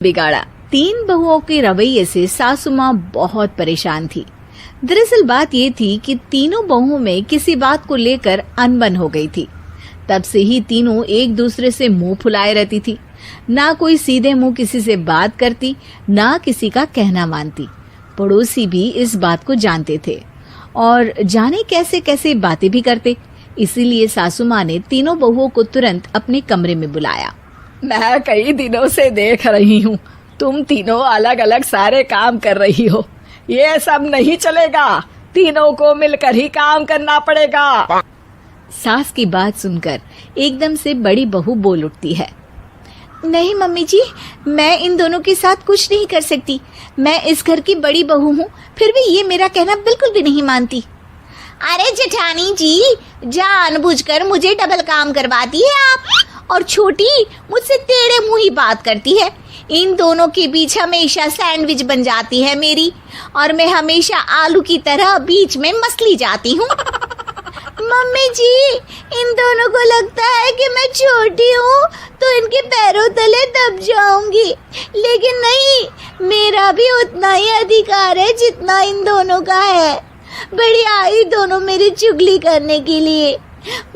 बिगाड़ा। 3 बहुओं के रवैये से सासू माँ बहुत परेशान थी। दरअसल बात ये थी कि तीनों बहुओं में किसी बात को लेकर अनबन हो गई थी। तब से ही तीनों एक दूसरे से मुंह फुलाए रहती थी। ना कोई सीधे मुंह किसी से बात करती, ना किसी का कहना मानती। पड़ोसी भी इस बात को जानते थे और जाने कैसे कैसे बातें भी करते। इसीलिए सासू माँ ने तीनों बहुओं को तुरंत अपने कमरे में बुलाया। मैं कई दिनों से देख रही हूँ, तुम तीनों अलग अलग सारे काम कर रही हो। ये सब नहीं चलेगा, तीनों को मिलकर ही काम करना पड़ेगा। सास की बात सुनकर एकदम से बड़ी बहू बोल उठती है। नहीं मम्मी जी, मैं इन दोनों के साथ कुछ नहीं कर सकती। मैं इस घर की बड़ी बहू हूँ, फिर भी ये मेरा कहना बिल्कुल भी नहीं मानती। अरे जेठानी जी, जानबूझकर मुझे डबल काम करवाती है आप। और छोटी मुझसे टेढ़े मुंह ही बात करती है। इन दोनों के बीच हमेशा सैंडविच बन जाती है मेरी, और मैं हमेशा आलू की तरह बीच में मसली जाती हूँ। मम्मी जी, इन दोनों को लगता है कि मैं छोटी हूँ तो इनके पैरों तले दब जाऊंगी, लेकिन नहीं, मेरा भी उतना ही अधिकार है जितना इन दोनों का है। बड़ी आई दोनों मेरी चुगली करने के लिए,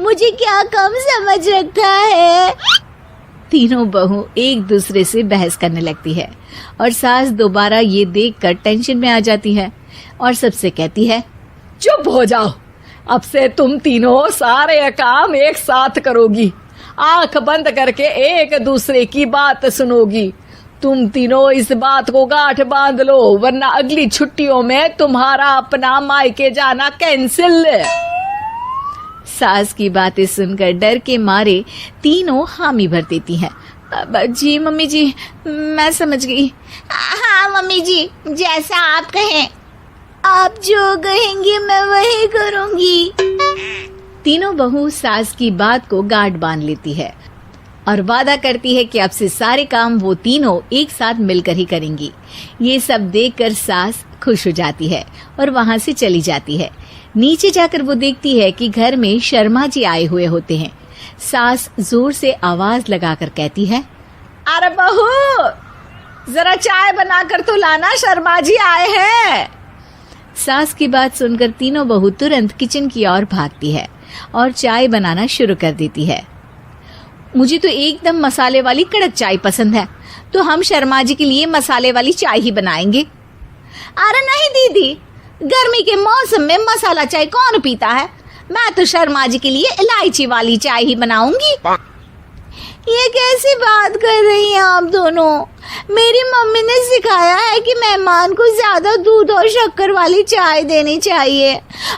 मुझे क्या कम समझ रखा है। तीनों बहू एक दूसरे से बहस करने लगती है और सास दोबारा ये देखकर टेंशन में आ जाती है और सबसे कहती है, चुप हो जाओ, अब से तुम तीनों सारे काम एक साथ करोगी, आंख बंद करके एक दूसरे की बात सुनोगी। तुम तीनों इस बात को गांठ बांध लो, वरना अगली छुट्टियों में तुम्हारा अपना मायके जाना कैंसिल। सास की बातें सुनकर डर के मारे तीनों हामी भर देती हैं। जी मम्मी जी, मैं समझ गई। हाँ मम्मी जी, जैसा आप कहें। आप जो कहेंगी मैं वही करूंगी। तीनों बहू सास की बात को गांठ बांध लेती है और वादा करती है कि अब से सारे काम वो तीनों एक साथ मिलकर ही करेंगी। ये सब देखकर सास खुश हो जाती है और वहाँ से चली जाती है। नीचे जाकर वो देखती है कि घर में शर्मा जी आए हुए होते हैं। सास जोर से आवाज लगाकर कहती है, अरे बहू, जरा चाय बनाकर तो लाना, शर्मा जी आए हैं। सास की बात सुनकर तीनों बहू तुरंत किचन की ओर भागती है और चाय बनाना शुरू कर देती है। मुझे तो एकदम मसाले वाली कड़क चाय पसंद है, तो हम शर्मा जी के लिए मसाले वाली चाय ही बनाएंगे। अरे नहीं दीदी, गर्मी के मौसम में मसाला चाय कौन पीता है? मैं तो शर्मा जी के लिए इलायची वाली चाय ही बनाऊंगी। ये कैसी बात कर रही हैं आप दोनों? मेरी मम्मी ने सिखाया है कि मेहमान को ज्यादा दूध और शक्कर वाली चाय देनी चाहिए,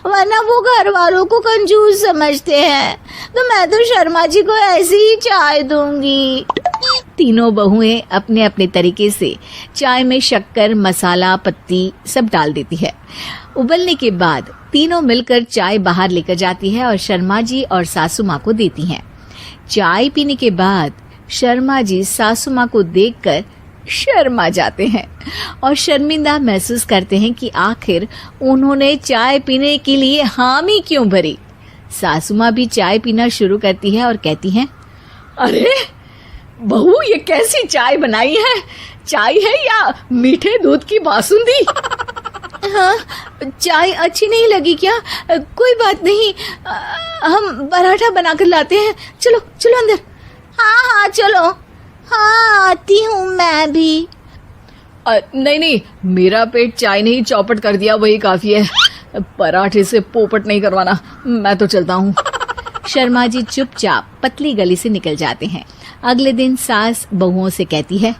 वरना वो घर वालों को कंजूस समझते हैं। तो मैं तो शर्मा जी को ऐसी ही चाय दूंगी। तीनों बहुएं अपने अपने तरीके से चाय में शक्कर, मसाला, पत्ती सब डाल देती है। उबलने के बाद तीनों मिलकर चाय बाहर लेकर जाती है और शर्मा जी और सासू माँ को देती हैं। चाय पीने के बाद शर्मा जी सासू माँ को देखकर शर्मा जाते हैं और शर्मिंदा महसूस करते हैं कि आखिर उन्होंने चाय पीने के लिए हामी क्यों भरी। सासू माँ भी चाय पीना शुरू करती है और कहती हैं, अरे बहू, ये कैसी चाय बनाई है? चाय है या मीठे दूध की बासुंदी? हाँ, चाय अच्छी नहीं लगी क्या? कोई बात नहीं, हम पराठा बनाकर लाते हैं। चलो चलो अंदर। हाँ चलो। हाँ, आती हूँ मैं भी। नहीं नहीं, मेरा पेट चाय ने ही चौपट कर दिया, वही काफी है। पराठे से पोपट नहीं करवाना, मैं तो चलता हूँ। शर्मा जी चुपचाप पतली गली से निकल जाते हैं। अगले दिन सास बहुओं से कहती है,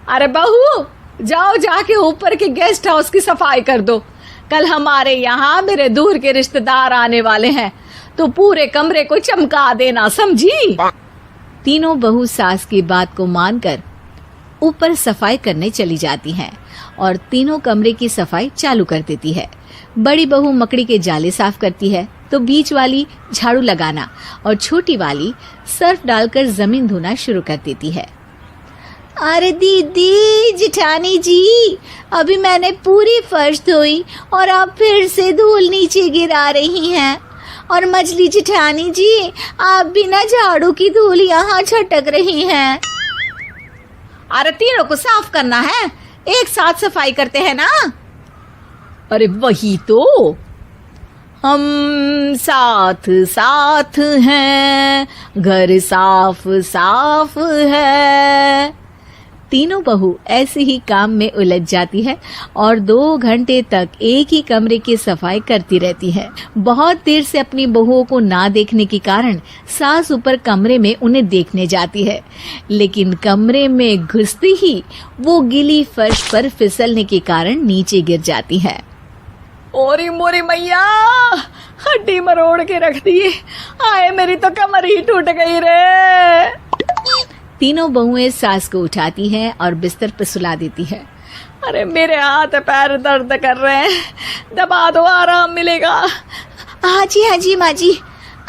अरे बहू, जाओ जाके ऊपर के गेस्ट हाउस की सफाई कर दो। कल हमारे यहाँ मेरे दूर के रिश्तेदार आने वाले हैं, तो पूरे कमरे को चमका देना, समझी? तीनों बहू सास की बात को मानकर ऊपर सफाई करने चली जाती हैं और तीनों कमरे की सफाई चालू कर देती है। बड़ी बहू मकड़ी के जाले साफ करती है, तो बीच वाली झाड़ू लगाना और छोटी वाली सर्फ डालकर जमीन धोना शुरू कर देती है। अरे दीदी, जेठानी जी, अभी मैंने पूरी फर्श धोई और आप फिर से धूल नीचे गिरा रही हैं। और मछली जेठानी जी, आप बिना झाड़ू की धूल यहाँ छटक रही हैं। अरे तीनों को साफ करना है, एक साथ सफाई करते हैं ना। अरे वही तो, हम साथ साथ हैं, घर साफ साफ है। तीनों बहू ऐसे ही काम में उलझ जाती है और 2 घंटे तक एक ही कमरे की सफाई करती रहती है। बहुत देर से अपनी बहुओं को ना देखने के कारण सास ऊपर कमरे में उन्हें देखने जाती है, लेकिन कमरे में घुसती ही वो गीली फर्श पर फिसलने के कारण नीचे गिर जाती है। ओरी मोरी मैया, हड्डी मरोड़ के रख दी। आए मेरी तो कमर ही टूट गई रे। तीनों बहुएं सास को उठाती हैं और बिस्तर पर सुला देती है। अरे मेरे हाथ पैर दर्द कर रहे हैं, दबा दो, आराम मिलेगा। हाँ जी माँ जी।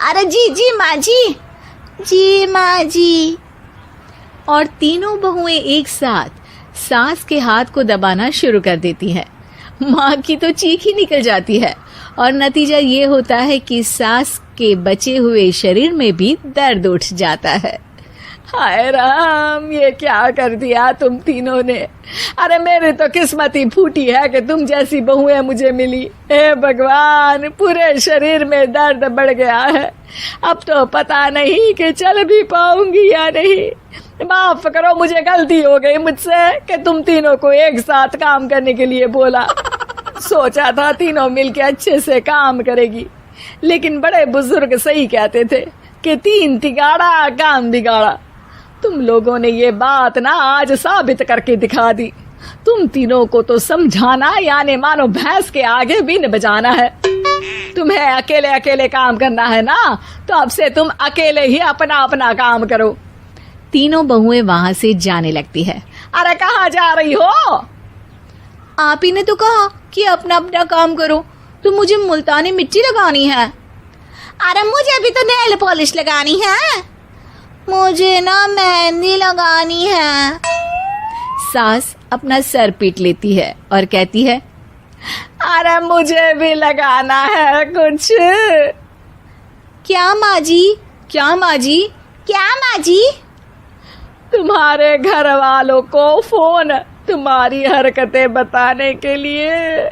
अरे जी माँ जी माँ जी। और तीनों बहुएं एक साथ सास के हाथ को दबाना शुरू कर देती हैं। माँ की तो चीख ही निकल जाती है और नतीजा ये होता है कि सास के बचे हुए शरीर में भी दर्द उठ जाता है। हाय राम, ये क्या कर दिया तुम तीनों ने। अरे मेरी तो किस्मत ही फूटी है कि तुम जैसी बहुएं मुझे मिली। हे भगवान, पूरे शरीर में दर्द बढ़ गया है। अब तो पता नहीं कि चल भी पाऊंगी या नहीं। माफ करो, मुझे गलती हो गई मुझसे कि तुम तीनों को एक साथ काम करने के लिए बोला। सोचा था तीनों मिलके अच्छे से काम करेगी, लेकिन बड़े बुजुर्ग सही कहते थे कि 3 तिगाड़ा काम बिगाड़ा। तुम लोगों ने ये बात ना आज साबित करके दिखा दी। तुम तीनों को तो समझाना यानी मानो भैंस के आगे बीन बजाना है। तुम्हें अकेले अकेले काम करना है ना, तो अब से तुम अकेले ही अपना अपना काम करो। तीनों बहुएं वहां से जाने लगती है। अरे कहाँ जा रही हो? आप ही ने तो कहा कि अपना अपना काम तो मुझे मुल्तानी मिट्टी लगानी है। अरे मुझे भी तो नेल पॉलिश लगानी है, मुझे ना मेहंदी लगानी है। सास अपना सर पीट लेती है और कहती है, अरे मुझे भी लगाना है कुछ। क्या माँ जी? क्या माँ जी? क्या माँ जी? तुम्हारे घर वालों को फोन तुम्हारी हरकतें बताने के लिए।